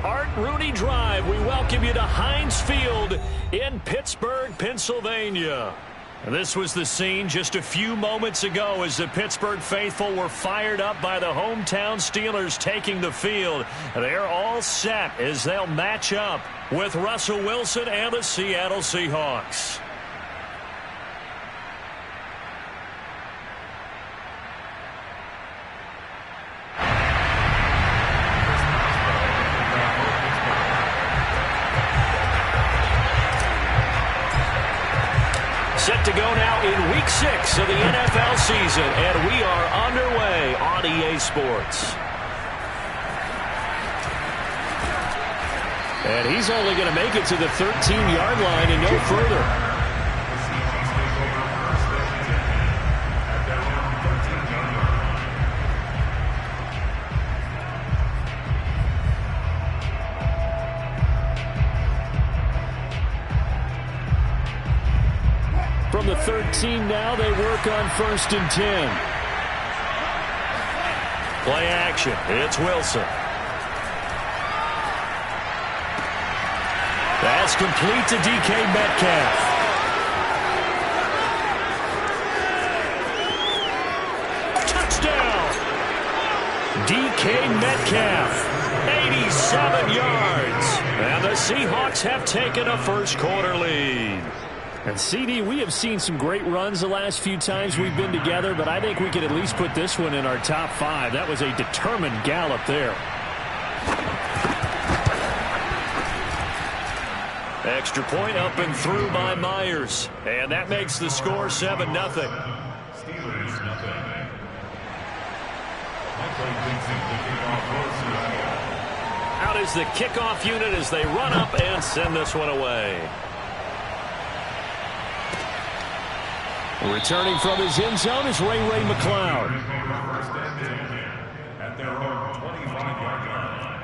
Art Rooney Drive. We welcome you to Heinz Field in Pittsburgh, Pennsylvania. This was the scene just a few moments ago as the Pittsburgh faithful were fired up by the hometown Steelers taking the field. They're all set as they'll match up with Russell Wilson and the Seattle Seahawks. Set to go now in Week 6 of the NFL season, and we are underway on EA Sports. And he's only going to make it to the 13-yard line and no further. From the 13 now, they work on 1st and 10. Play action. It's Wilson. That's complete to DK Metcalf. Touchdown! DK Metcalf, 87 yards. And the Seahawks have taken a first-quarter lead. And, CD, we have seen some great runs the last few times we've been together, but I think we could at least put this one in our top 5. That was a determined gallop there. Extra point up and through by Myers. And that makes the score 7-0. Out is the kickoff unit as they run up and send this one away. Returning from his end zone is Ray McCloud. At their own 25-yard line.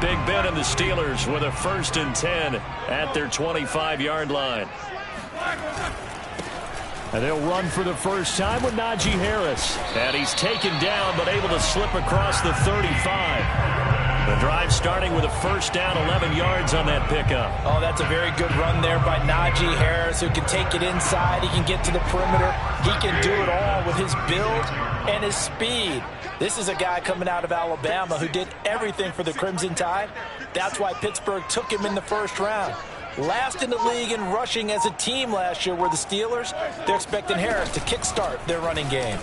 Big Ben and the Steelers with a 1st and 10 at their 25-yard line. And they'll run for the first time with Najee Harris. And he's taken down but able to slip across the 35. The drive starting with a first down, 11 yards on that pickup. Oh, that's a very good run there by Najee Harris, who can take it inside. He can get to the perimeter. He can do it all with his build and his speed. This is a guy coming out of Alabama who did everything for the Crimson Tide. That's why Pittsburgh took him in the first round. Last in the league in rushing as a team last year were the Steelers. They're expecting Harris to kickstart their running game.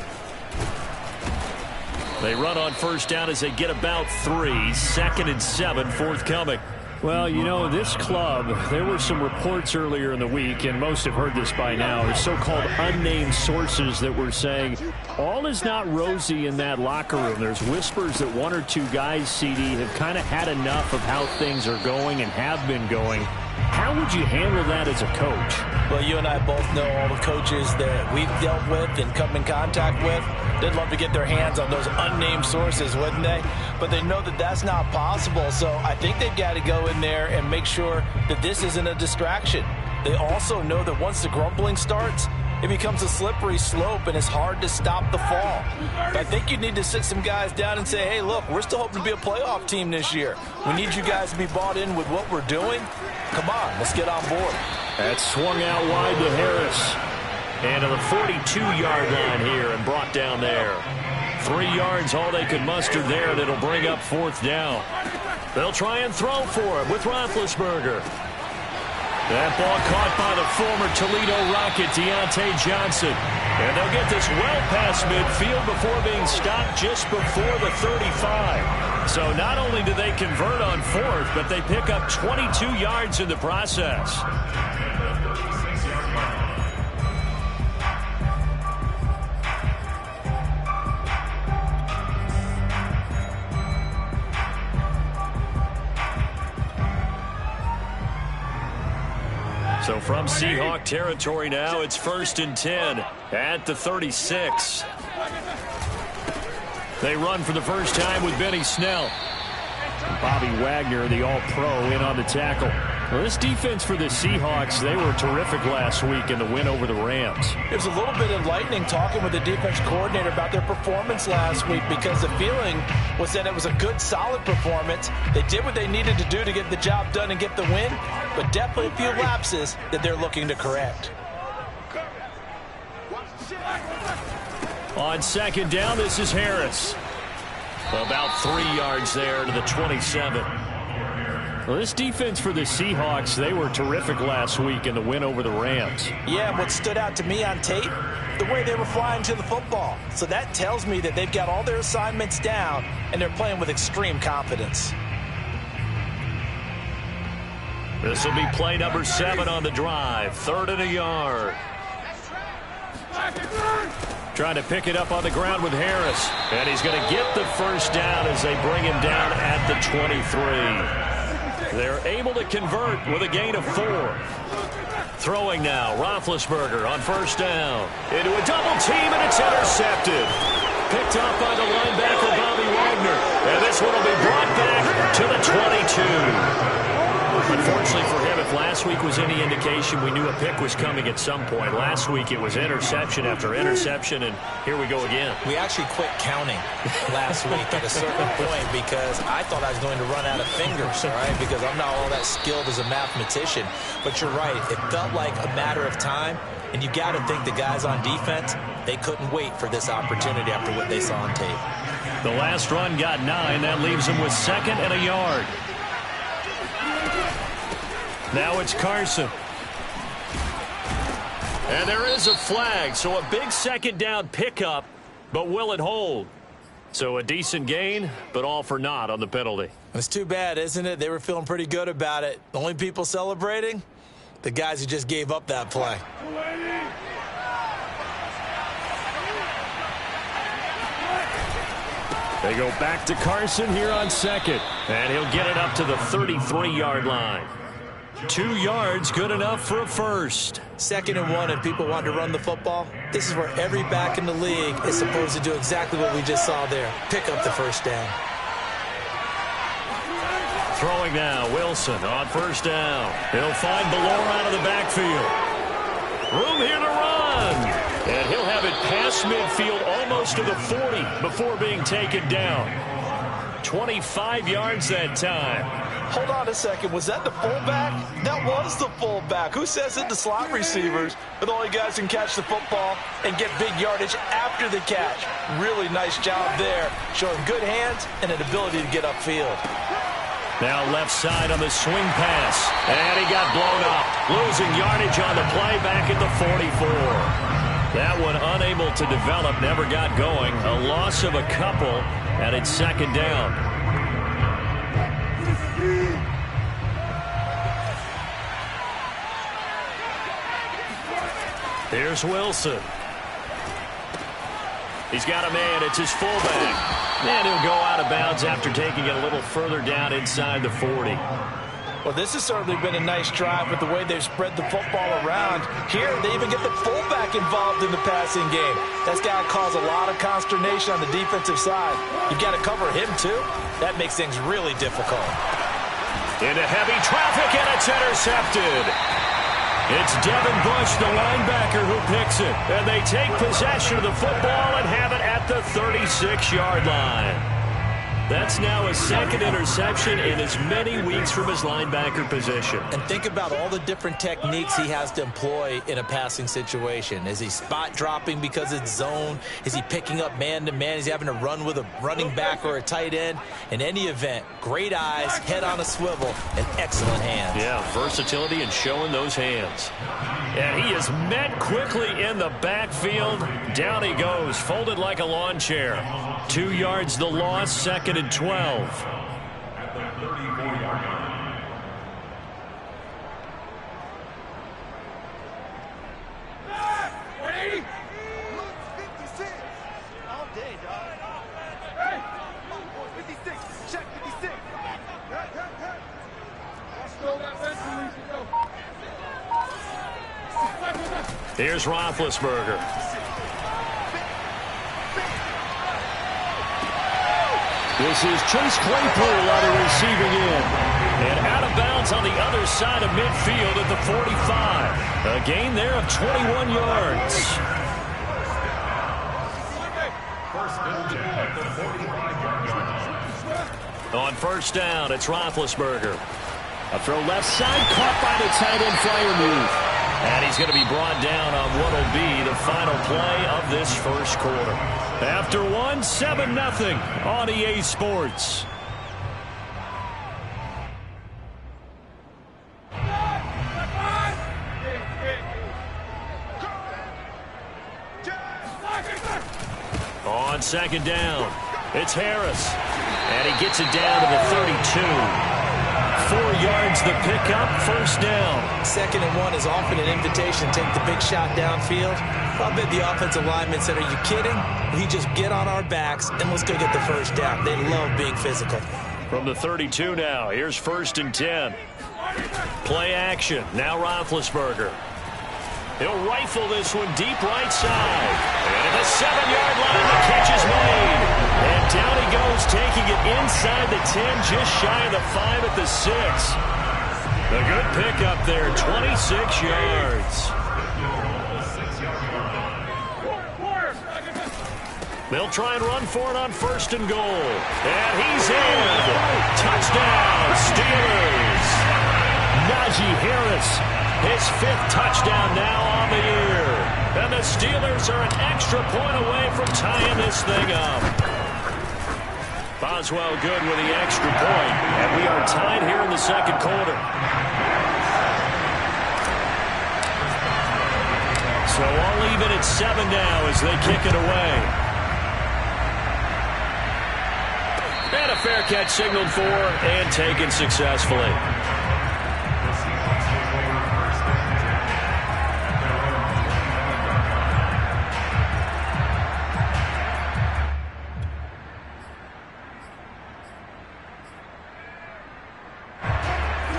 They run on first down as they get about 3. 2nd and 7 forthcoming. Well, you know, this club, there were some reports earlier in the week, and most have heard this by now, so-called unnamed sources that were saying all is not rosy in that locker room. There's whispers that 1 or 2 guys, CD, have kind of had enough of how things are going and have been going. How would you handle that as a coach? Well, you and I both know all the coaches that we've dealt with and come in contact with. They'd love to get their hands on those unnamed sources, wouldn't they? But they know that that's not possible, so I think they've got to go in there and make sure that this isn't a distraction. They also know that once the grumbling starts, it becomes a slippery slope, and it's hard to stop the fall. But I think you need to sit some guys down and say, hey, look, we're still hoping to be a playoff team this year. We need you guys to be bought in with what we're doing. Come on, let's get on board. That swung out wide to Harris. And to the 42-yard line here and brought down there. 3 yards, all they could muster there. That'll bring up 4th down. They'll try and throw for it with Roethlisberger. That ball caught by the former Toledo Rocket, Deontay Johnson. And they'll get this well past midfield before being stopped just before the 35. So not only do they convert on 4th, but they pick up 22 yards in the process. So from Seahawk territory now, it's 1st and 10 at the 36. They run for the first time with Benny Snell. Bobby Wagner, the all-pro, in on the tackle. Well, this defense for the Seahawks, they were terrific last week in the win over the Rams. It was a little bit enlightening talking with the defense coordinator about their performance last week, because the feeling was that it was a good, solid performance. They did what they needed to do to get the job done and get the win, but definitely a few lapses that they're looking to correct. On second down, this is Harris. About 3 yards there to the 27. Well, this defense for the Seahawks, they were terrific last week in the win over the Rams. Yeah, what stood out to me on tape, the way they were flying to the football. So that tells me that they've got all their assignments down, and they're playing with extreme confidence. This will be play number 7 on the drive. 3rd and a yard. Trying to pick it up on the ground with Harris. And he's going to get the first down as they bring him down at the 23. They're able to convert with a gain of 4. Throwing now, Roethlisberger on first down. Into a double team, and it's intercepted. Picked off by the linebacker, Bobby Wagner. And this one will be brought back to the 22. Unfortunately for him, if last week was any indication, we knew a pick was coming at some point. Last week it was interception after interception, and here we go again. We actually quit counting last week at a certain point because I thought I was going to run out of fingers, all right, because I'm not all that skilled as a mathematician. But you're right. It felt like a matter of time, and you got to think the guys on defense, they couldn't wait for this opportunity after what they saw on tape. The last run got 9. That leaves them with 2nd and a yard. Now it's Carson. And there is a flag, so a big second down pickup, but will it hold? So a decent gain, but all for naught on the penalty. It's too bad, isn't it? They were feeling pretty good about it. The only people celebrating, the guys who just gave up that play. They go back to Carson here on 2nd, and he'll get it up to the 33-yard line. 2 yards, good enough for a first. 2nd and 1, and people want to run the football. This is where every back in the league is supposed to do exactly what we just saw there. Pick up the first down. Throwing now, Wilson on first down. He'll find Ballore out of the backfield. Room here to run. And he'll have it past midfield almost to the 40 before being taken down. 25 yards that time. Hold on a second. Was that the fullback? That was the fullback. Who says it? The slot receivers are the only guys who can catch the football and get big yardage after the catch. Really nice job there, showing good hands and an ability to get upfield. Now left side on the swing pass. And he got blown up. Losing yardage on the play back at the 44. That one unable to develop, never got going. A loss of a couple, and it's 2nd down. Here's Wilson. He's got a man. It's his fullback. And he'll go out of bounds after taking it a little further down inside the 40. Well, this has certainly been a nice drive with the way they've spread the football around. Here, they even get the fullback involved in the passing game. That's got to cause a lot of consternation on the defensive side. You've got to cover him, too. That makes things really difficult. Into heavy traffic, and it's intercepted. It's Devin Bush, the linebacker, who picks it. And they take possession of the football and have it at the 36-yard line. That's now his 2nd interception in as many weeks from his linebacker position. And think about all the different techniques he has to employ in a passing situation. Is he spot dropping because it's zone? Is he picking up man-to-man? Is he having to run with a running back or a tight end? In any event, great eyes, head on a swivel, and excellent hands. Yeah, versatility and showing those hands. And he is met quickly in the backfield. Down he goes, folded like a lawn chair. 2 yards the loss, 2nd and 12. Here's Roethlisberger. This is Chase Claypool on the receiving end. And out of bounds It's on the other side of midfield at the 45. A gain there of 21 yards. On first down, it's Roethlisberger. A throw left side, caught by the tight end flyer move. And he's going to be brought down on what will be the final play of this first quarter. After one, 7-0 on EA Sports. On second down, it's Harris. And he gets it down to the 32. 4 yards the pickup, first down. 2nd and 1 is often an invitation. Take the big shot downfield. I bet the offensive linemen said, are you kidding? We just get on our backs and let's go get the first down. They love being physical. From the 32 now, here's 1st and 10. Play action, now Roethlisberger. He'll rifle this one deep right side. And at the 7-yard line, the catch is made. And down he goes, taking it inside the 10, just shy of the 5 at the 6. A good pickup there, 26 yards. They'll try and run for it on 1st and goal. And he's in. Touchdown, Steelers. Najee Harris. His 5th touchdown now on the year. And the Steelers are an extra point away from tying this thing up. Boswell good with the extra point. And we are tied here in the second quarter. So all even at 7 now as they kick it away. And a fair catch signaled for and taken successfully.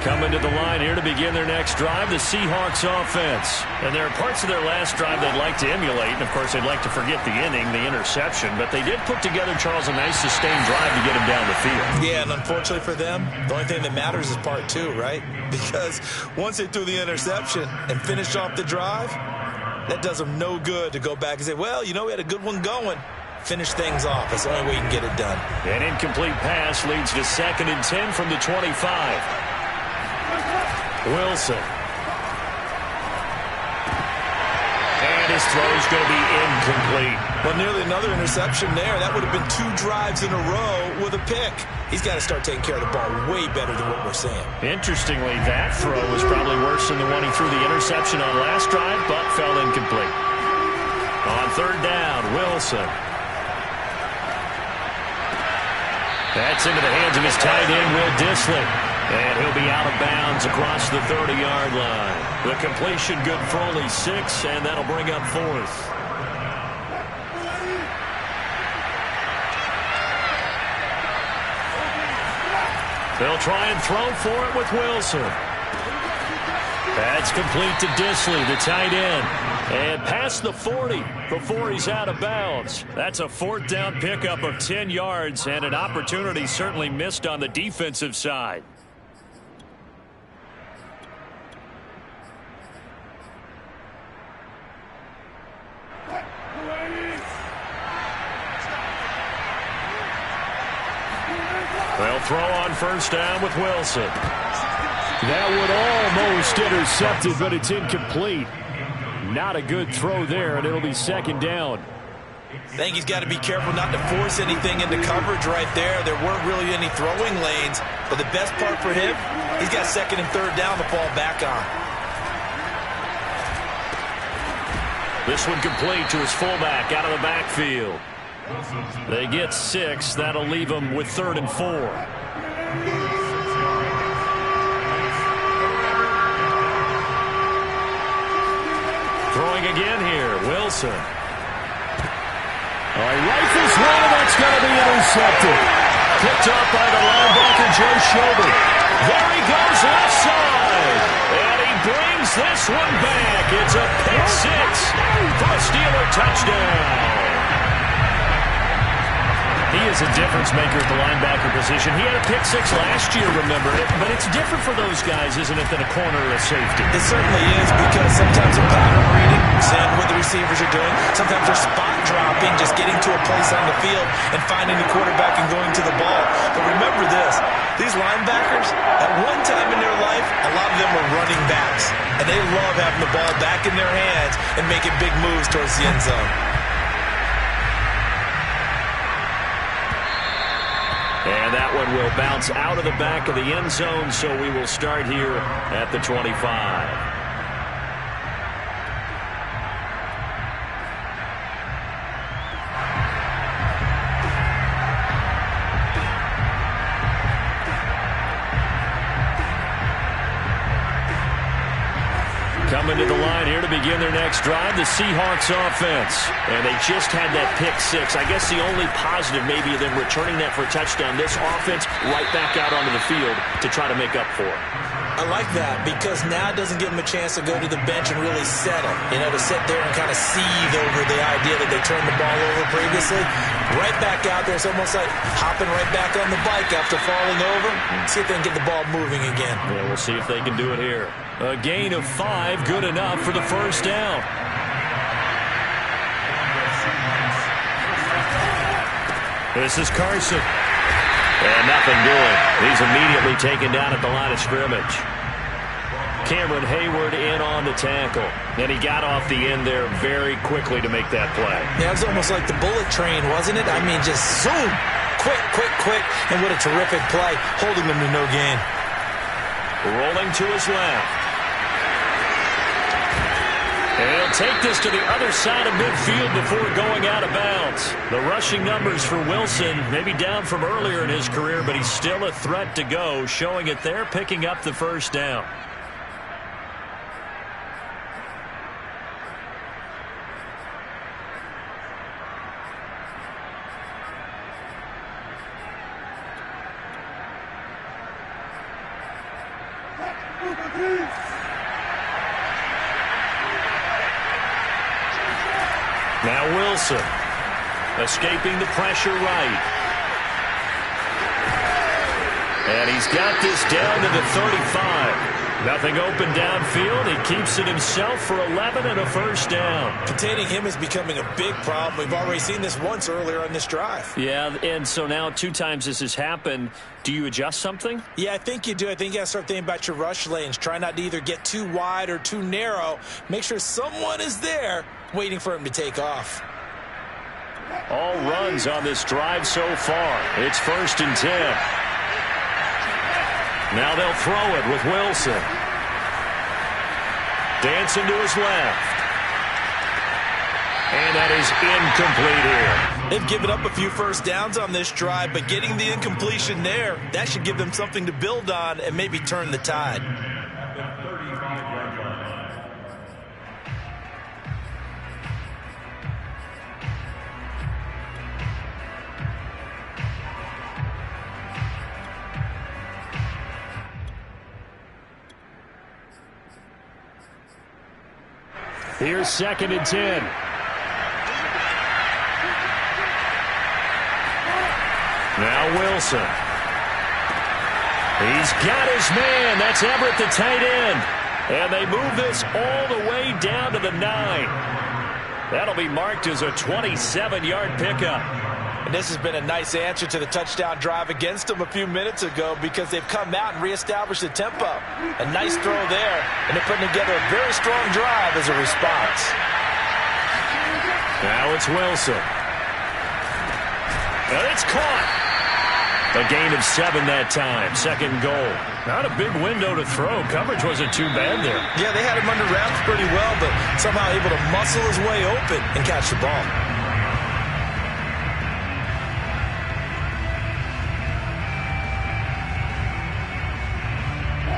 Coming to the line here to begin their next drive, the Seahawks offense. And there are parts of their last drive they'd like to emulate. And, of course, they'd like to forget the inning, the interception. But they did put together, Charles, a nice sustained drive to get him down the field. Yeah, and unfortunately for them, the only thing that matters is part 2, right? Because once they threw the interception and finished off the drive, that does them no good to go back and say, well, you know, we had a good one going. Finish things off. That's the only way you can get it done. An incomplete pass leads to 2nd and 10 from the 25. Wilson. And his throw's going to be incomplete. Well, nearly another interception there. That would have been 2 drives in a row with a pick. He's got to start taking care of the ball way better than what we're seeing. Interestingly, that throw was probably worse than the one he threw the interception on last drive, but fell incomplete. On 3rd down, Wilson. That's into the hands of his tight end, Will Dissly. And he'll be out of bounds across the 30-yard line. The completion good for only 6, and that'll bring up 4th. They'll try and throw for it with Wilson. That's complete to Dissly, the tight end. And past the 40 before he's out of bounds. That's a 4th down pickup of 10 yards and an opportunity certainly missed on the defensive side. They'll throw on 1st down with Wilson. That would almost intercept it, but it's incomplete. Not a good throw there, and it'll be 2nd down. I think he's got to be careful not to force anything into coverage right there. There weren't really any throwing lanes, but the best part for him, he's got 2nd and 3rd down to fall back on. This one complete to his fullback out of the backfield. They get 6. That'll leave them with 3rd and 4. Throwing again here, Wilson. All right, rifles one, and that's going to be intercepted. Picked up by the linebacker, Joe Schobert. There he goes left side. And he brings this one back. It's a pick 6 for a Steeler touchdown. He is a difference maker at the linebacker position. He had a pick six last year, remember it, but it's different for those guys, isn't it, than a corner or a safety? It certainly is, because sometimes they're pattern reading, seeing what the receivers are doing. Sometimes they're spot dropping, just getting to a place on the field and finding the quarterback and going to the ball. But remember this, these linebackers, at one time in their life, a lot of them were running backs, and they love having the ball back in their hands and making big moves towards the end zone. And that one will bounce out of the back of the end zone, so we will start here at the 25. Coming to the line here to begin their next drive, the Seahawks offense. And they just had that pick six. I guess the only positive maybe of them returning that for a touchdown. This offense right back out onto the field to try to make up for it. I like that, because now it doesn't give them a chance to go to the bench and really settle. You know, to sit there and kind of seethe over the idea that they turned the ball over previously. Right back out there. It's almost like hopping right back on the bike after falling over. See if they can get the ball moving again. Yeah, we'll see if they can do it here. A gain of 5, good enough for the first down. This is Carson. And nothing doing. He's immediately taken down at the line of scrimmage. Cameron Hayward in on the tackle. And he got off the end there very quickly to make that play. Yeah, it was almost like the bullet train, wasn't it? I mean, just zoom. Quick, quick, quick. And what a terrific play, holding them to no gain. Rolling to his left. And he'll take this to the other side of midfield before going out of bounds. The rushing numbers for Wilson, maybe down from earlier in his career, but he's still a threat to go, showing it there, picking up the first down. Now Wilson, escaping the pressure right. And he's got this down to the 35. Nothing open downfield. He keeps it himself for 11 and a first down. Containing him is becoming a big problem. We've already seen this once earlier on this drive. Yeah, and so now 2 times this has happened. Do you adjust something? Yeah, I think you do. I think you got to start thinking about your rush lanes. Try not to either get too wide or too narrow. Make sure someone is there waiting for him to take off. All runs on this drive so far. It's 1st and 10. Now they'll throw it with Wilson. Dancing to his left. And that is incomplete here. They've given up a few first downs on this drive, but getting the incompletion there, that should give them something to build on and maybe turn the tide. Here's 2nd and 10. Now Wilson. He's got his man. That's Everett, the tight end. And they move this all the way down to the 9. That'll be marked as a 27-yard pickup. And this has been a nice answer to the touchdown drive against them a few minutes ago, because they've come out and reestablished the tempo. A nice throw there, and they're putting together a very strong drive as a response. Now it's Wilson. And it's caught. A gain of 7 that time. 2nd goal. Not a big window to throw. Coverage wasn't too bad there. Yeah, they had him under wraps pretty well, but somehow able to muscle his way open and catch the ball.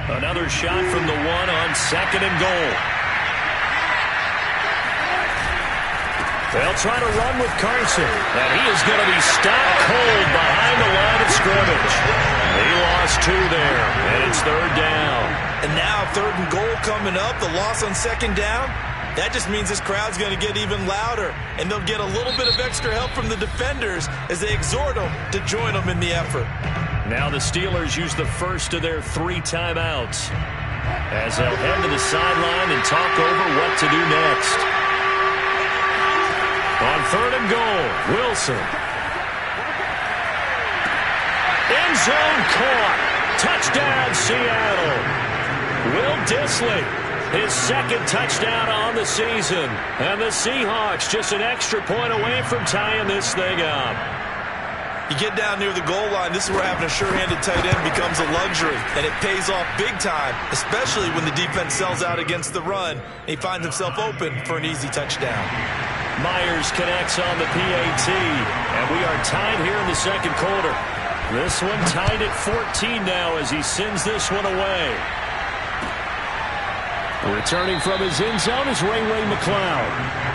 Another shot from the 1 on 2nd and goal. They'll try to run with Carson, and he is going to be stopped cold behind the line of scrimmage. He lost 2 there, and it's 3rd down. And now 3rd and goal coming up, the loss on 2nd down. That just means this crowd's going to get even louder, and they'll get a little bit of extra help from the defenders as they exhort them to join them in the effort. Now the Steelers use the first of their 3 timeouts as they'll head to the sideline and talk over what to do next. On 3rd and goal, Wilson. End zone caught. Touchdown, Seattle. Will Dissly, his 2nd touchdown on the season. And the Seahawks just an extra point away from tying this thing up. You get down near the goal line, this is where having a sure-handed tight end becomes a luxury, and it pays off big time, especially when the defense sells out against the run, and he finds himself open for an easy touchdown. Myers connects on the PAT, and we are tied here in the 2nd quarter. This one tied at 14 now as he sends this one away. Returning from his end zone is Ray McCloud.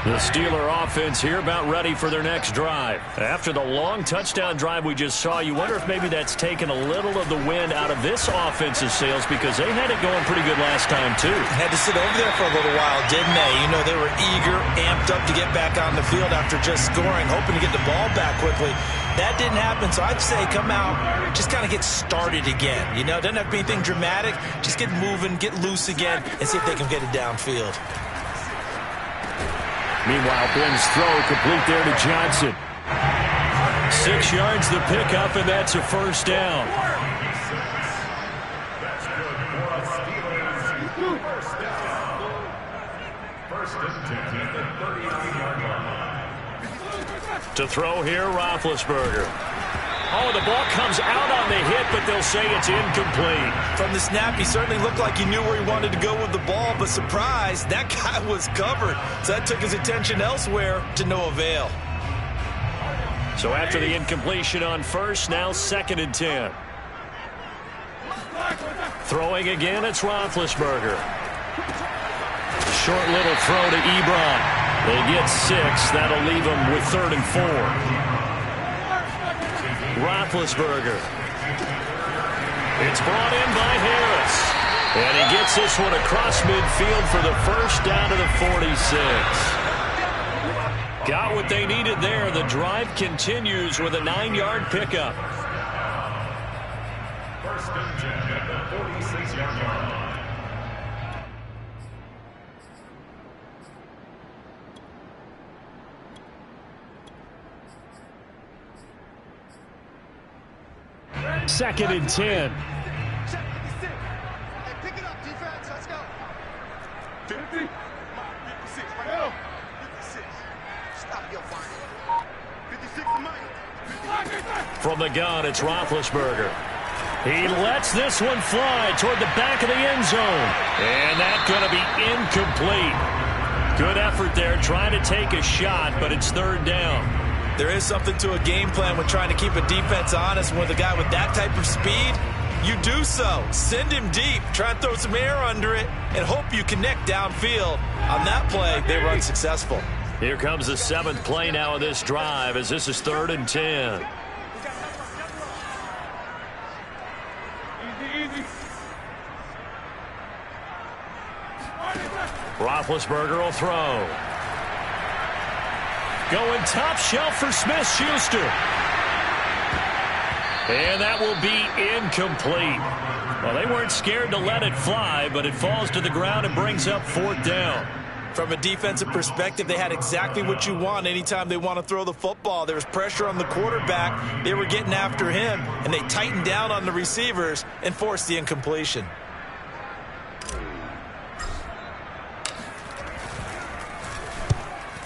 The Steeler offense here about ready for their next drive. After the long touchdown drive we just saw, you wonder if maybe that's taken a little of the wind out of this offensive sails because they had it going pretty good last time too. Had to sit over there for a little while, didn't they? You know, they were eager, amped up to get back on the field after just scoring, hoping to get the ball back quickly. That didn't happen, so I'd say come out, just kind of get started again. You know, doesn't have to be anything dramatic. Just get moving, get loose again, and see if they can get it downfield. Meanwhile, Ben's throw complete there to Johnson. 6 yards the pickup, and that's a 1st down. To throw here, Roethlisberger. Oh, the ball comes out on the hit, but they'll say it's incomplete. From the snap, he certainly looked like he knew where he wanted to go with the ball, but surprise, that guy was covered. So that took his attention elsewhere to no avail. So after the incompletion on 1st, now 2nd and 10. Throwing again, it's Roethlisberger. Short little throw to Ebron. They get 6. That'll leave them with 3rd and 4. Roethlisberger. It's brought in by Harris. And he gets this one across midfield for the 1st down to the 46. Got what they needed there. The drive continues with a 9-yard pickup. 1st and 10 at the 46-yard line. Second and 10. Pick it up, defense. Let's go. 50. 56. Right now. 56. Stop your fire. 56 to Mike. From the gun, it's Roethlisberger. He lets this one fly toward the back of the end zone. And that's going to be incomplete. Good effort there, trying to take a shot, but it's 3rd down. There is something to a game plan when trying to keep a defense honest. With a guy with that type of speed, you do so. Send him deep, try and throw some air under it, and hope you connect downfield. On that play, they were unsuccessful. Here comes the 7th play now of this drive as this is 3rd and 10. Roethlisberger will throw. Going top shelf for Smith-Schuster. And that will be incomplete. Well, they weren't scared to let it fly, but it falls to the ground and brings up 4th down. From a defensive perspective, they had exactly what you want anytime they want to throw the football. There was pressure on the quarterback. They were getting after him, and they tightened down on the receivers and forced the incompletion.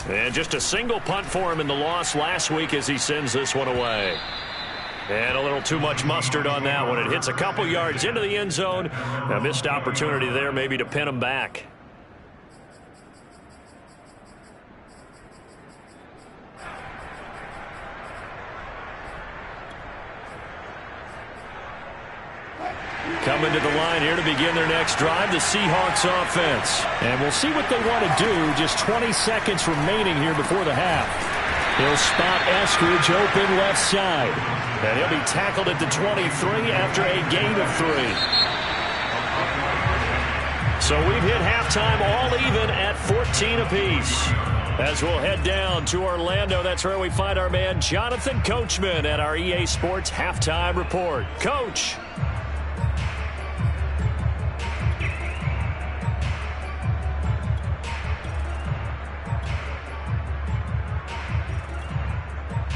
And just a single punt for him in the loss last week as he sends this one away. And a little too much mustard on that one. It hits a couple yards into the end zone. A missed opportunity there maybe to pin him back. Coming to the line here to begin their next drive, the Seahawks offense. And we'll see what they want to do. Just 20 seconds remaining here before the half. He'll spot Eskridge open left side. And he'll be tackled at the 23 after a gain of 3. So we've hit halftime all even at 14 apiece. As we'll head down to Orlando, that's where we find our man Jonathan Coachman at our EA Sports Halftime Report. Coach.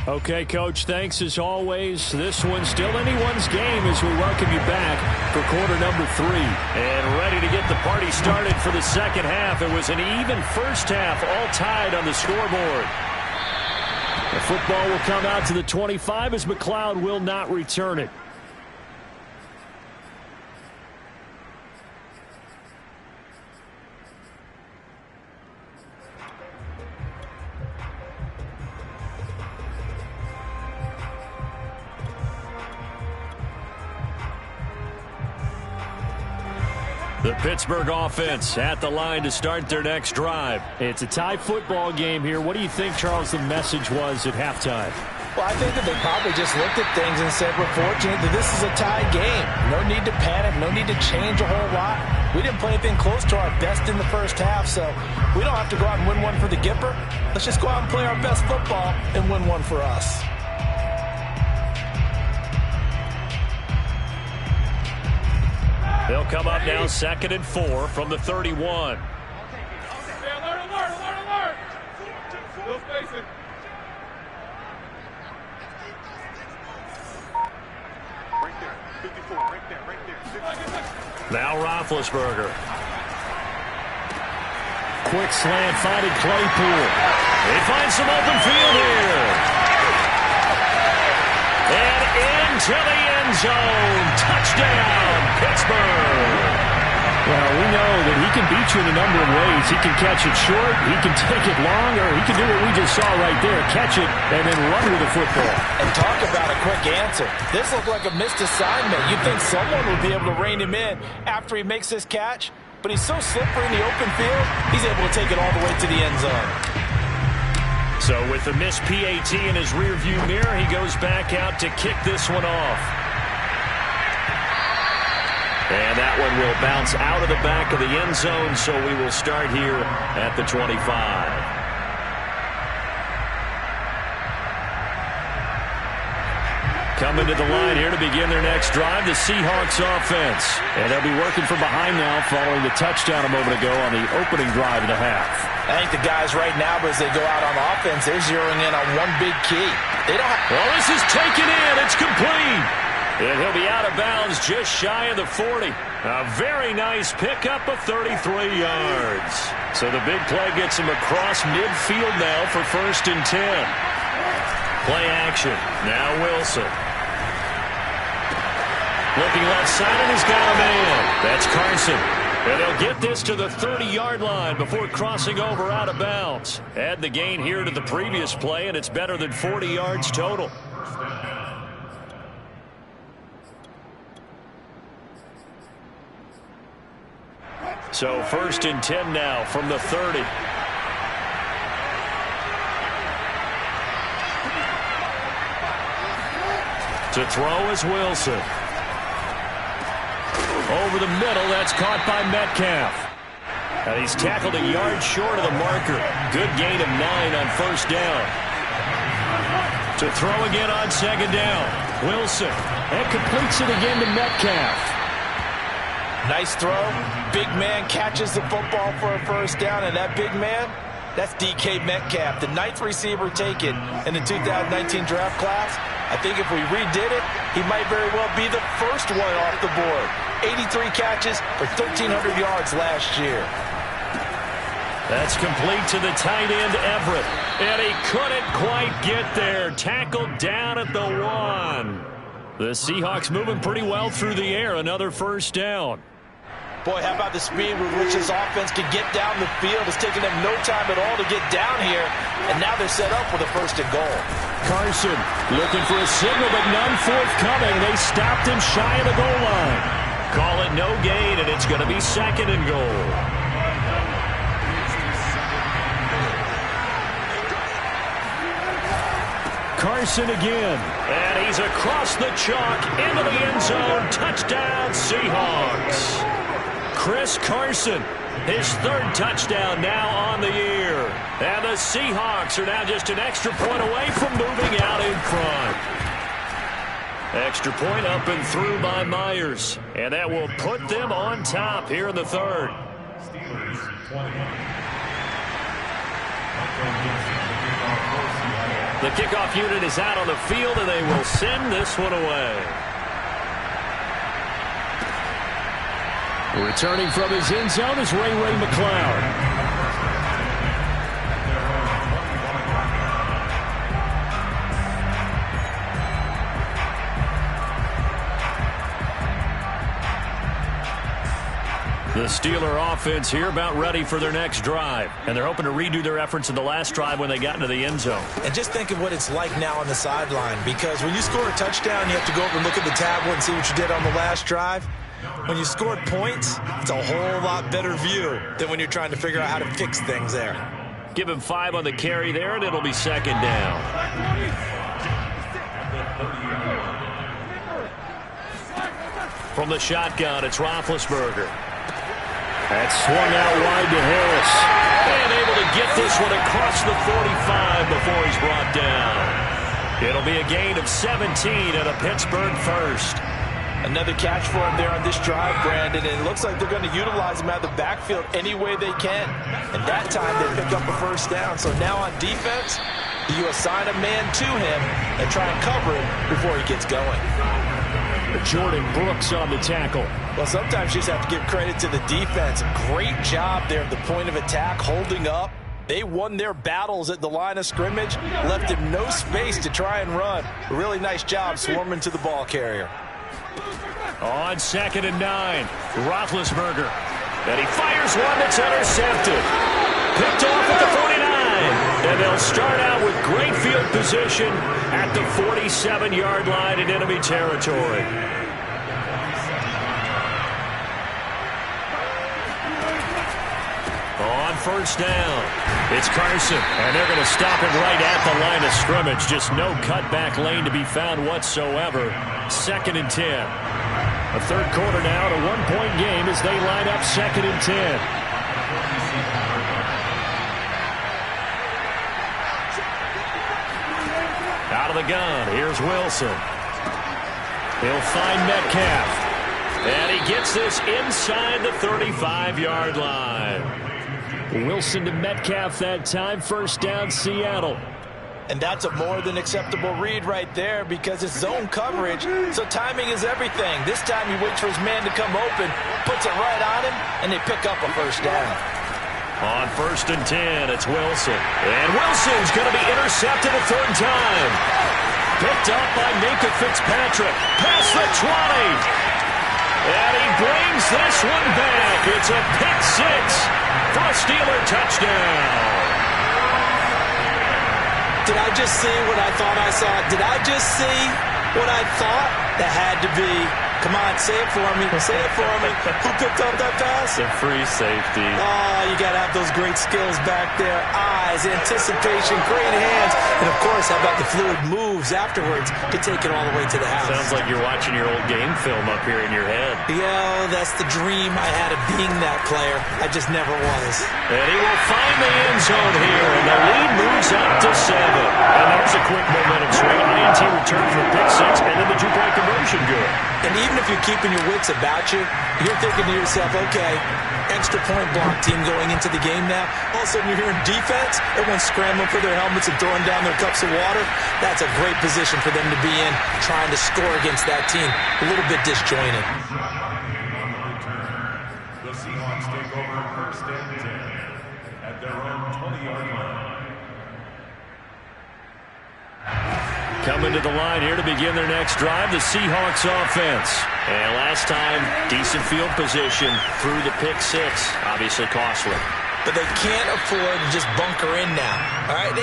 Okay, Coach, thanks as always. This one's still anyone's game as we welcome you back for quarter number 3. And ready to get the party started for the second half. It was an even first half, all tied on the scoreboard. The football will come out to the 25 as McLeod will not return it. The Pittsburgh offense at the line to start their next drive. It's a tie football game here. What do you think, Charles, the message was at halftime? Well, I think that they probably just looked at things and said, we're fortunate that this is a tie game. No need to panic. No need to change a whole lot. We didn't play anything close to our best in the first half, so we don't have to go out and win one for the Gipper. Let's just go out and play our best football and win one for us. They'll come up now 2nd and 4 from the 31. Alert. No spacing. Right there. 54. Right there. Now Roethlisberger. Quick slant, finding Claypool. They find some open field here. And into the end zone. Touchdown, Pittsburgh. Well, we know that he can beat you in a number of ways. He can catch it short, he can take it long, or he can do what we just saw right there, catch it and then run with the football. And talk about a quick answer. This looked like a missed assignment. You'd think someone would be able to rein him in after he makes this catch, but he's so slippery in the open field, he's able to take it all the way to the end zone. So with the missed PAT in his rearview mirror, he goes back out to kick this one off. And that one will bounce out of the back of the end zone, so we will start here at the 25. Coming to the line here to begin their next drive, the Seahawks offense. And they'll be working from behind now following the touchdown a moment ago on the opening drive of the half. I think the guys right now, as they go out on offense, they're zeroing in on one big key. They don't have... Well, this is taken in. It's complete. And he'll be out of bounds just shy of the 40. A very nice pickup of 33 yards. So the big play gets him across midfield now for 1st and 10. Play action. Now Wilson. Looking left side, and he's got a man. That's Carson. And they'll get this to the 30-yard line before crossing over out of bounds. Add the gain here to the previous play, and it's better than 40 yards total. So 1st and 10 now from the 30. To throw is Wilson. Over the middle, that's caught by Metcalf. And he's tackled a yard short of the marker. Good gain of 9 on 1st down. To throw again on 2nd down. Wilson. And completes it again to Metcalf. Nice throw. Big man catches the football for a 1st down, and that big man, that's DK Metcalf, the 9th receiver taken in the 2019 draft class. I think if we redid it, he might very well be the first one off the board. 83 catches for 1,300 yards last year. That's complete to the tight end, Everett. And he couldn't quite get there. Tackled down at the 1. The Seahawks moving pretty well through the air. Another 1st down. Boy, how about the speed with which this offense can get down the field? It's taken them no time at all to get down here, and now they're set up with a 1st and goal. Carson looking for a signal, but none forthcoming. They stopped him shy of the goal line. Call it no gain, and it's going to be 2nd and goal. Carson again. And he's across the chalk into the end zone. Touchdown, Seahawks. Chris Carson, his 3rd touchdown now on the year. And the Seahawks are now just an extra point away from moving out in front. Extra point up and through by Myers. And that will put them on top here in the 3rd. The kickoff unit is out on the field, and they will send this one away. Returning from his end zone is Ray McCloud. The Steeler offense here about ready for their next drive. And they're hoping to redo their efforts in the last drive when they got into the end zone. And just think of what it's like now on the sideline, because when you score a touchdown, you have to go over and look at the tablet and see what you did on the last drive. When you scored points, it's a whole lot better view than when you're trying to figure out how to fix things there. Give him 5 on the carry there, and it'll be 2nd down. From the shotgun, it's Roethlisberger. That's swung out wide to Harris. And able to get this one across the 45 before he's brought down. It'll be a gain of 17 and a Pittsburgh 1st. Another catch for him there on this drive, Brandon, and it looks like they're going to utilize him out of the backfield any way they can. And that time they pick up a 1st down. So now on defense, you assign a man to him and try and cover him before he gets going. Jordan Brooks on the tackle. Well, sometimes you just have to give credit to the defense. Great job there at the point of attack, holding up. They won their battles at the line of scrimmage, left him no space to try and run. A really nice job swarming to the ball carrier. On 2nd and 9, Roethlisberger. And he fires one that's intercepted. Picked off at the 49. And they'll start out with great field position at the 47-yard line in enemy territory. On 1st down, it's Carson. And they're going to stop him right at the line of scrimmage. Just no cutback lane to be found whatsoever. 2nd and 10. A 3rd quarter now, a 1-point game as they line up 2nd and 10. Out of the gun, here's Wilson. He'll find Metcalf. And he gets this inside the 35-yard line. Wilson to Metcalf that time. 1st down, Seattle. And that's a more than acceptable read right there because it's zone coverage, so timing is everything. This time he waits for his man to come open, puts it right on him, and they pick up a 1st down. On 1st and 10, it's Wilson. And Wilson's going to be intercepted a 3rd time. Picked up by Minkah Fitzpatrick. Past the 20. And he brings this one back. It's a pick 6 for a Steeler touchdown. Did I just see what I thought I saw? Did I just see what I thought? That had to be. Come on, say it for me. Say it for me. Who picked up that pass? The free safety. Oh, you got to have those great skills back there. Eyes, anticipation, great hands. And, of course, how about the fluid moves afterwards to take it all the way to the house? Sounds like you're watching your old game film up here in your head. Yeah, that's the dream I had of being that player. I just never was. And he will find the end zone here, and the lead moves up to 7. And there's a quick momentum swing. INT return for pick 6, and then the 2-point conversion good. And even if you're keeping your wits about you, you're thinking to yourself, okay, extra point block team going into the game now. All of a sudden you're hearing defense, everyone's scrambling for their helmets and throwing down their cups of water. That's a great position for them to be in, trying to score against that team. A little bit disjointed. The Seahawks take over 1st and 10 at their own 20-yard line. Coming to the line here to begin their next drive, the Seahawks offense. And last time, decent field position through the pick 6. Obviously costly. but they can't afford to just bunker in now. All right,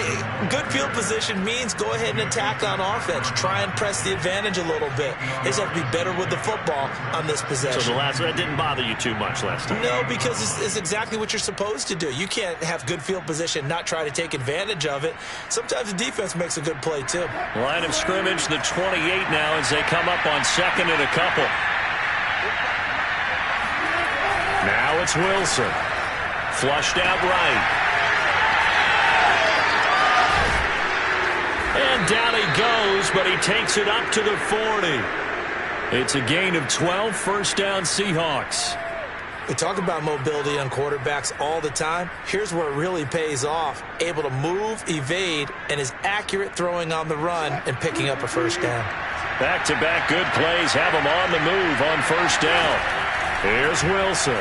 good field position means go ahead and attack on offense. Try and press the advantage a little bit. They just have to be better with the football on this possession. So that didn't bother you too much last time? No, because it's exactly what you're supposed to do. You can't have good field position, not try to take advantage of it. Sometimes the defense makes a good play, too. Line of scrimmage, the 28 now as they come up on second and a couple. Now it's Wilson. Flushed out right. And down he goes, but he takes it up to the 40. It's a gain of 12, first down Seahawks. We talk about mobility on quarterbacks all the time. Here's where it really pays off. Able to move, evade, and is accurate throwing on the run and picking up a first down. Back-to-back good plays have him on the move on first down. Here's Wilson.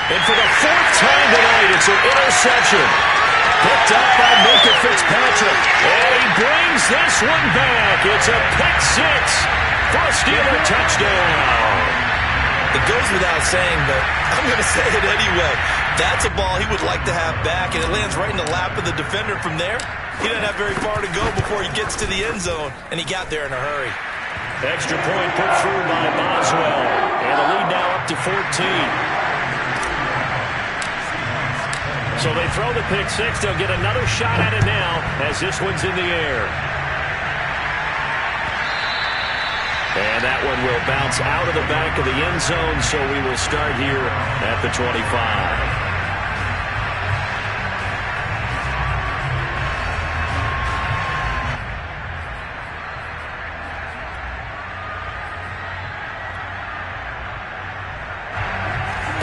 And for the fourth time tonight, it's an interception. Picked up by Minka Fitzpatrick. And he brings this one back. It's a pick six for a Steeler touchdown. It goes without saying, but I'm going to say it anyway. That's a ball he would like to have back, and it lands right in the lap of the defender from there. He doesn't have very far to go before he gets to the end zone, and he got there in a hurry. Extra point put through by Boswell. And the lead now up to 14. So they throw the pick six. They'll get another shot at it now as this one's in the air. And that one will bounce out of the back of the end zone, so we will start here at the 25.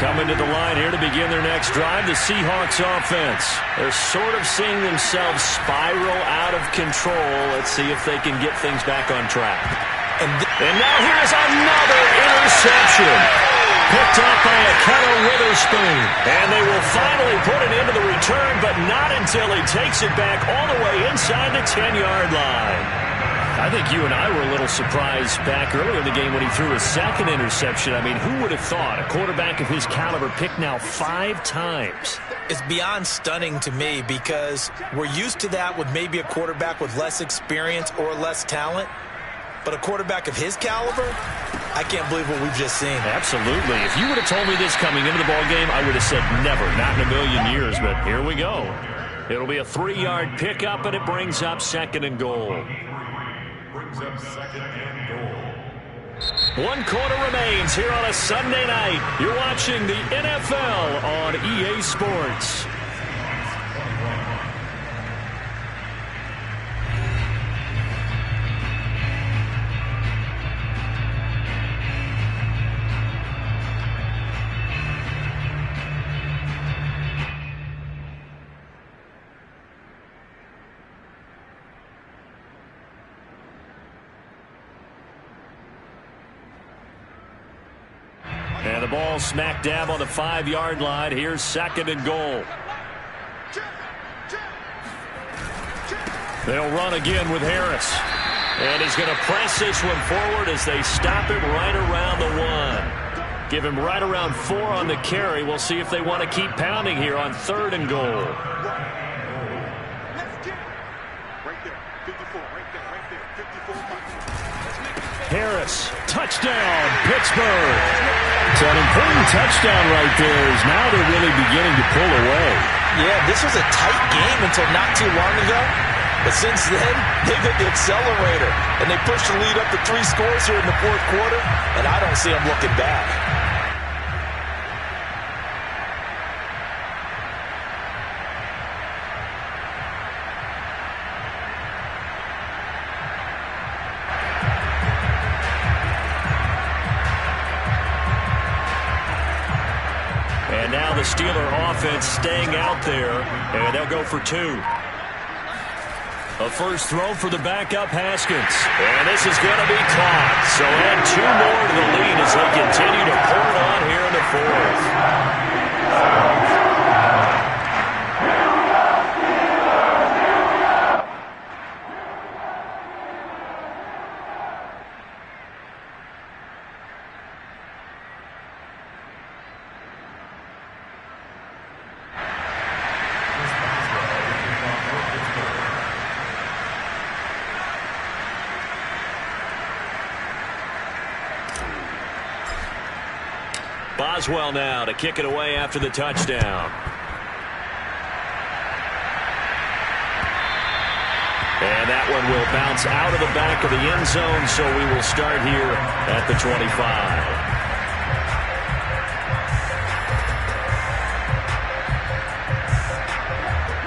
Coming to the line here to begin their next drive, the Seahawks offense. They're sort of seeing themselves spiral out of control. Let's see if they can get things back on track. And now here's another interception. Picked up by Aketo Witherspoon. And they will finally put it into the return, but not until he takes it back all the way inside the 10-yard line. I think you and I were a little surprised back earlier in the game when he threw his second interception. I mean, who would have thought a quarterback of his caliber picked now 5 times? It's beyond stunning to me because we're used to that with maybe a quarterback with less experience or less talent. But a quarterback of his caliber, I can't believe what we've just seen. Absolutely. If you would have told me this coming into the ballgame, I would have said never, not in a million years. But here we go. It'll be a 3-yard pickup, and it brings up second and goal. Brings up second and goal. 1 quarter remains here on a Sunday night. You're watching the NFL on EA Sports. And the ball smack dab on the 5-yard line. Here's second and goal. They'll run again with Harris. And he's going to press this one forward as they stop him right around the 1. Give him right around 4 on the carry. We'll see if they want to keep pounding here on third and goal. Harris, touchdown, Pittsburgh. It's an important touchdown right there as now they're really beginning to pull away. Yeah, this was a tight game until not too long ago. But since then, they've hit the accelerator. And they pushed the lead up to 3 scores here in the fourth quarter. And I don't see them looking back. And now the Steeler offense staying out there, and they'll go for 2. A first throw for the backup Haskins. And this is going to be caught. So add 2 more to the lead as they continue to pour it on here in the fourth. Boswell now to kick it away after the touchdown. And that one will bounce out of the back of the end zone, so we will start here at the 25.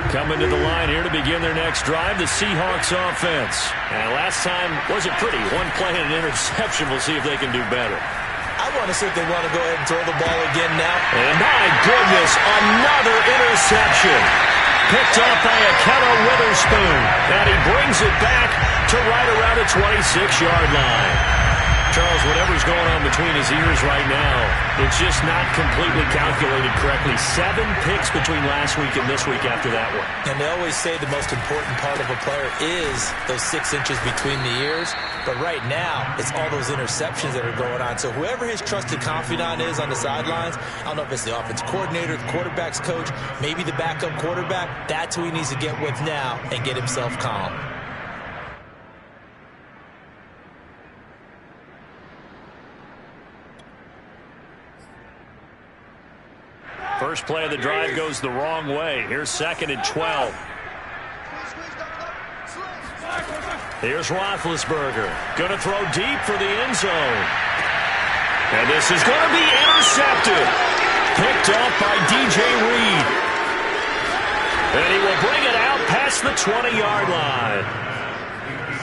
Coming to the line here to begin their next drive, the Seahawks offense. And last time wasn't pretty. One play and an interception. We'll see if they can do better. I want to see if they want to go ahead and throw the ball again now. And my goodness, another interception. Picked up by Akello Witherspoon. And he brings it back to right around the 26-yard line. Charles, whatever's going on between his ears right now, it's just not completely calculated correctly. 7 picks between last week and this week after that one. And they always say the most important part of a player is those 6 inches between the ears. But right now, it's all those interceptions that are going on. So whoever his trusted confidant is on the sidelines, I don't know if it's the offense coordinator, the quarterback's coach, maybe the backup quarterback, that's who he needs to get with now and get himself calm. First play of the drive goes the wrong way. Here's 2nd and 12. Here's Roethlisberger. Going to throw deep for the end zone. And this is going to be intercepted. Picked up by DJ Reed. And he will bring it out past the 20-yard line.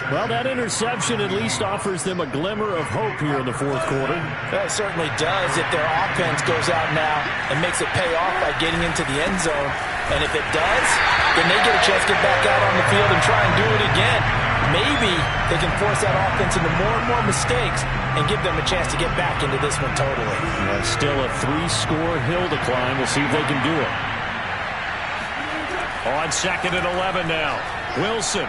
Well, that interception at least offers them a glimmer of hope here in the fourth quarter. That certainly does if their offense goes out now and makes it pay off by getting into the end zone. And if it does, then they get a chance to get back out on the field and try and do it again. Maybe they can force that offense into more and more mistakes and give them a chance to get back into this one totally. Yeah, still a 3-score hill to climb. We'll see if they can do it. On 2nd and 11 now. Wilson.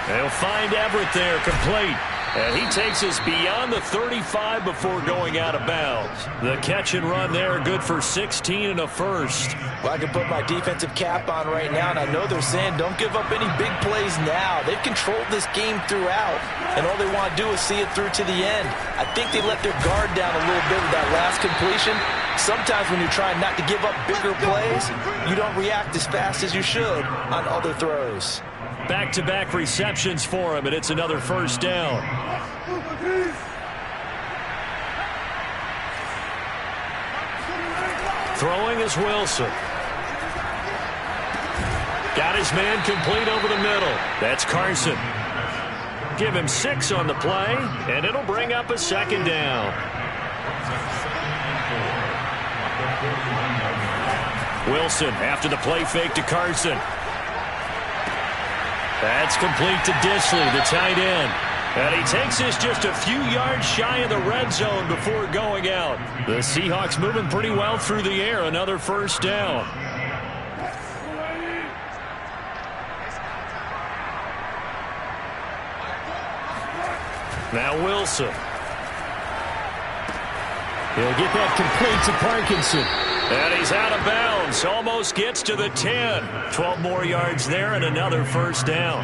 They'll find Everett there, complete. And he takes us beyond the 35 before going out of bounds. The catch and run there, good for 16 and a first. Well, I can put my defensive cap on right now, and I know they're saying don't give up any big plays now. They've controlled this game throughout, and all they want to do is see it through to the end. I think they let their guard down a little bit with that last completion. Sometimes when you're trying not to give up bigger plays, you don't react as fast as you should on other throws. Back-to-back receptions for him, and it's another first down. Throwing is Wilson. Got his man complete over the middle. That's Carson. Give him 6 on the play, and it'll bring up a 2nd down. Wilson after the play fake to Carson. That's complete to Disley, the tight end. And he takes this just a few yards shy of the red zone before going out. The Seahawks moving pretty well through the air. Another first down. Now Wilson. He'll get that complete to Parkinson. And he's out of bounds. Almost gets to the 10. 12 more yards there and another first down.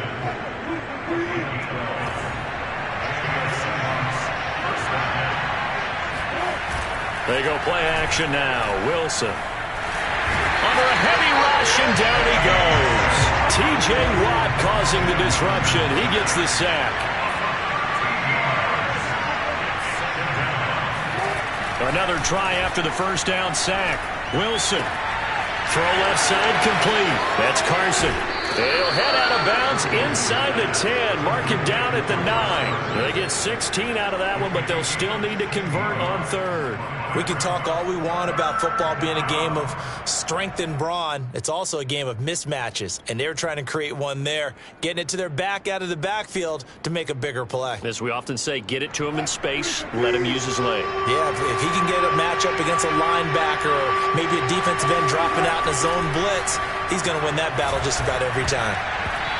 They go play action now. Wilson. Under a heavy rush, and down he goes. T.J. Watt causing the disruption. He gets the sack. Another try after the first down sack. Wilson. Throw left side complete. That's Carson. They'll head out of bounds inside the 10. Mark it down at the 9. They get 16 out of that one, but they'll still need to convert on 3rd. We can talk all we want about football being a game of strength and brawn. It's also a game of mismatches, and they're trying to create one there, getting it to their back out of the backfield to make a bigger play. As we often say, get it to him in space, let him use his leg. Yeah, if he can get a matchup against a linebacker or maybe a defensive end dropping out in a zone blitz, he's going to win that battle just about every time.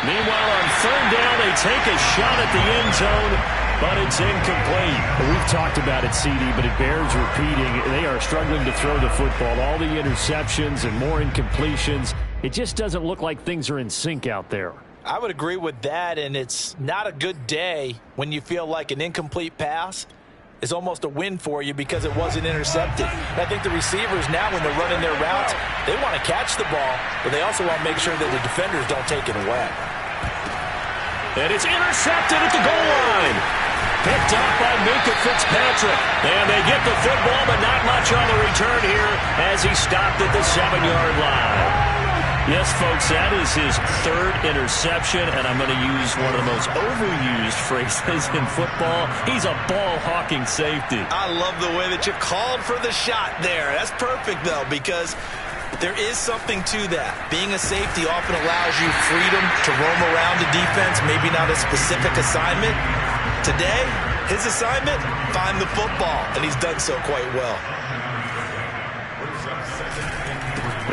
Meanwhile, on 3rd down, they take a shot at the end zone, but it's incomplete. Well, we've talked about it, CD, but it bears repeating. They are struggling to throw the football. All the interceptions and more incompletions. It just doesn't look like things are in sync out there. I would agree with that, and it's not a good day when you feel like an incomplete pass is almost a win for you because it wasn't intercepted. And I think the receivers now, when they're running their routes, they want to catch the ball, but they also want to make sure that the defenders don't take it away. And it's intercepted at the goal line. Picked up by Minka Fitzpatrick. And they get the football, but not much on the return here as he stopped at the 7-yard line. Yes, folks, that is his third interception, and I'm going to use one of the most overused phrases in football. He's a ball-hawking safety. I love the way that you called for the shot there. That's perfect, though, because there is something to that. Being a safety often allows you freedom to roam around the defense, maybe not a specific assignment. Today, his assignment, find the football, and he's done so quite well.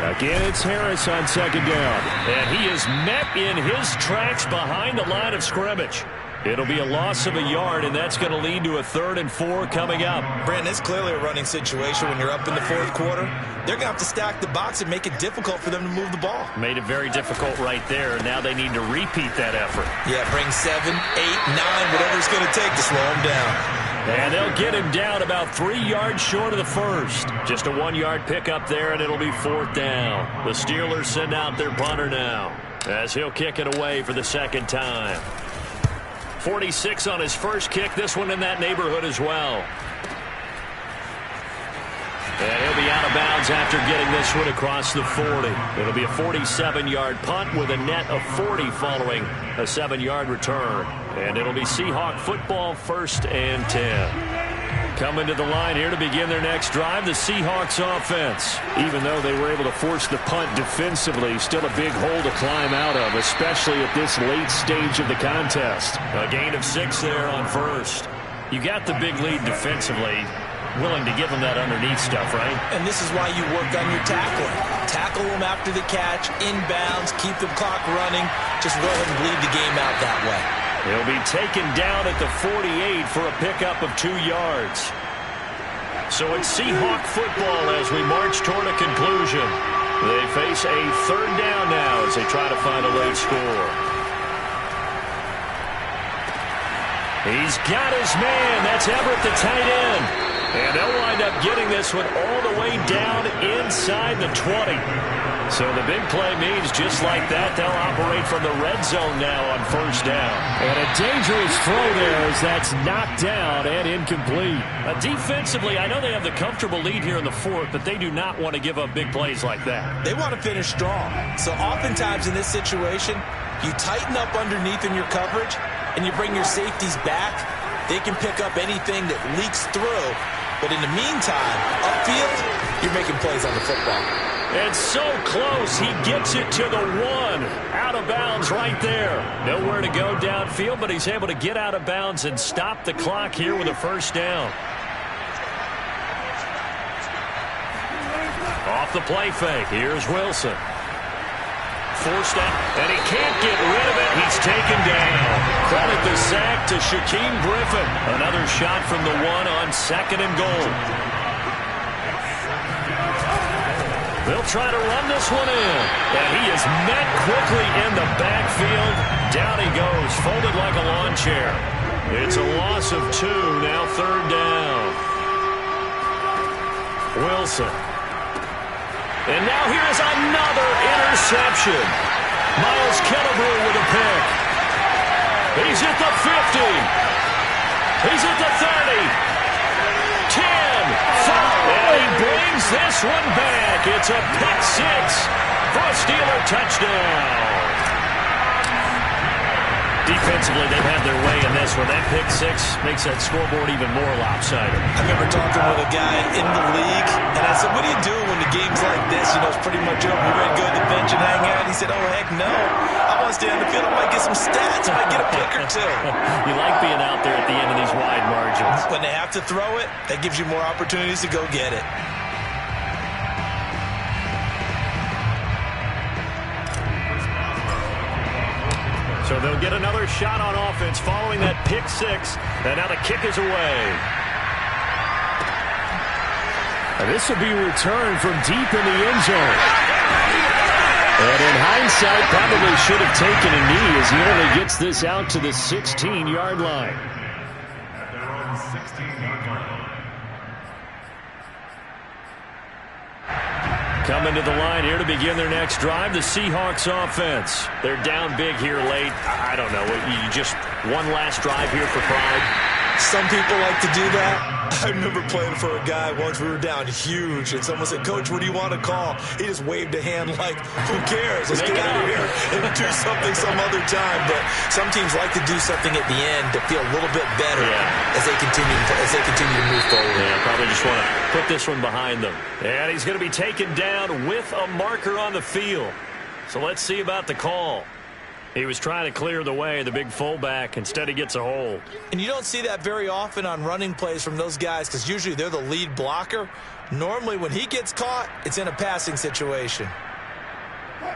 Again, it's Harris on second down. And he is met in his tracks behind the line of scrimmage. It'll be a loss of a yard, and that's going to lead to a 3rd and 4 coming up. Brandon, it's clearly a running situation when you're up in the 4th quarter. They're going to have to stack the box and make it difficult for them to move the ball. Made it very difficult right there. Now they need to repeat that effort. Yeah, bring 7, 8, 9, whatever it's going to take to slow them down. And they'll get him down about 3 yards short of the first. Just a 1-yard pickup there, and it'll be 4th down. The Steelers send out their punter now as he'll kick it away for the 2nd time. 46 on his first kick. This one in that neighborhood as well. And he'll be out of bounds after getting this one across the 40. It'll be a 47-yard punt with a net of 40 following a 7-yard return. And it'll be Seahawk football, 1st and 10. Coming to the line here to begin their next drive, the Seahawks offense. Even though they were able to force the punt defensively, still a big hole to climb out of, especially at this late stage of the contest. A gain of 6 there on first. You got the big lead defensively. Willing to give them that underneath stuff, right? And this is why you work on your tackling. Tackle them after the catch, inbounds, keep the clock running. Just go ahead and bleed the game out that way. He'll be taken down at the 48 for a pickup of 2 yards. So it's Seahawk football as we march toward a conclusion. They face a 3rd down now as they try to find a late score. He's got his man. That's Everett, the tight end. And they'll wind up getting this one all the way down inside the 20. So the big play means just like that, they'll operate from the red zone now on 1st down. And a dangerous throw there as that's knocked down and incomplete. Defensively, I know they have the comfortable lead here in the 4th, but they do not want to give up big plays like that. They want to finish strong. So oftentimes in this situation, you tighten up underneath in your coverage, and you bring your safeties back. They can pick up anything that leaks through. But in the meantime, upfield, you're making plays on the football. And so close, he gets it to the 1. Out of bounds right there. Nowhere to go downfield, but he's able to get out of bounds and stop the clock here with a 1st down. Off the play fake, here's Wilson. Forced out, and he can't get rid of it. He's taken down. Credit the sack to Shaquem Griffin. Another shot from the 1 on 2nd and goal. They'll try to run this one in. And he is met quickly in the backfield. Down he goes, folded like a lawn chair. It's a loss of 2, now 3rd down. Wilson. And now here is another interception. Miles Killebrew with a pick. He's at the 50. He's at the 30. 10. 5. And he brings this one back. It's a pick 6 for a Steeler touchdown. Defensively, they've had their way in this one. That pick 6 makes that scoreboard even more lopsided. I remember talking with a guy in the league, and I said, what do you do when the game's like this? You know, it's pretty much over. You ready to go to the bench and hang out? He said, oh, heck no. I want to stay on the field. I might get some stats. I might get a pick or 2. You like being out there at the end of these wide margins. When they have to throw it, that gives you more opportunities to go get it. So they'll get another shot on offense following that pick 6. And now the kick is away. And this will be returned from deep in the end zone. And in hindsight, probably should have taken a knee as he only gets this out to the 16-yard line. 16-yard line. Coming to the line here to begin their next drive, the Seahawks offense. They're down big here late. I don't know. You just one last drive here for pride? Some people like to do that. I remember playing for a guy once. We were down huge, and someone said, "Coach, what do you want to call?" He just waved a hand like, "Who cares? Let's get out of here and do something some other time." But some teams like to do something at the end to feel a little bit better as they continue to move forward. Yeah, probably just want to put this one behind them. And he's going to be taken down with a marker on the field. So let's see about the call. He was trying to clear the way, the big fullback. Instead, he gets a hold. And you don't see that very often on running plays from those guys because usually they're the lead blocker. Normally, when he gets caught, it's in a passing situation.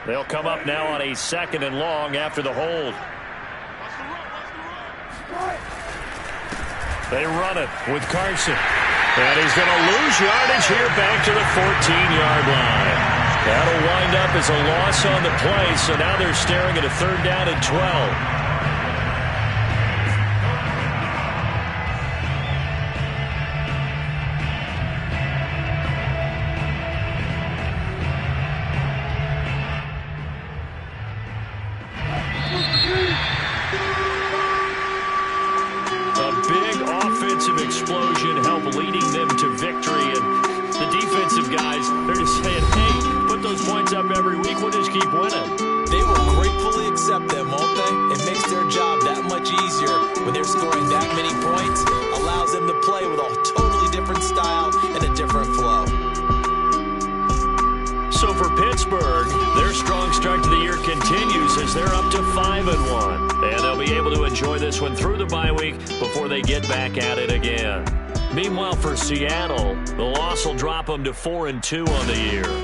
They'll come up now on a 2nd and long after the hold. They run it with Carson. And he's going to lose yardage here back to the 14-yard line. That'll wind up as a loss on the play, so now they're staring at a 3rd down and 12. A big offensive explosion helped leading them to victory, and the defensive guys, they're just saying, hey, put those points up every week, we'll just keep winning. They will gratefully accept them, won't they? It makes their job that much easier when they're scoring that many points. Allows them to play with a totally different style and a different flow. So for Pittsburgh, their strong start to the year continues as they're up to 5-1. And they'll be able to enjoy this one through the bye week before they get back at it again. Meanwhile, for Seattle, the loss will drop them to 4-2 on the year.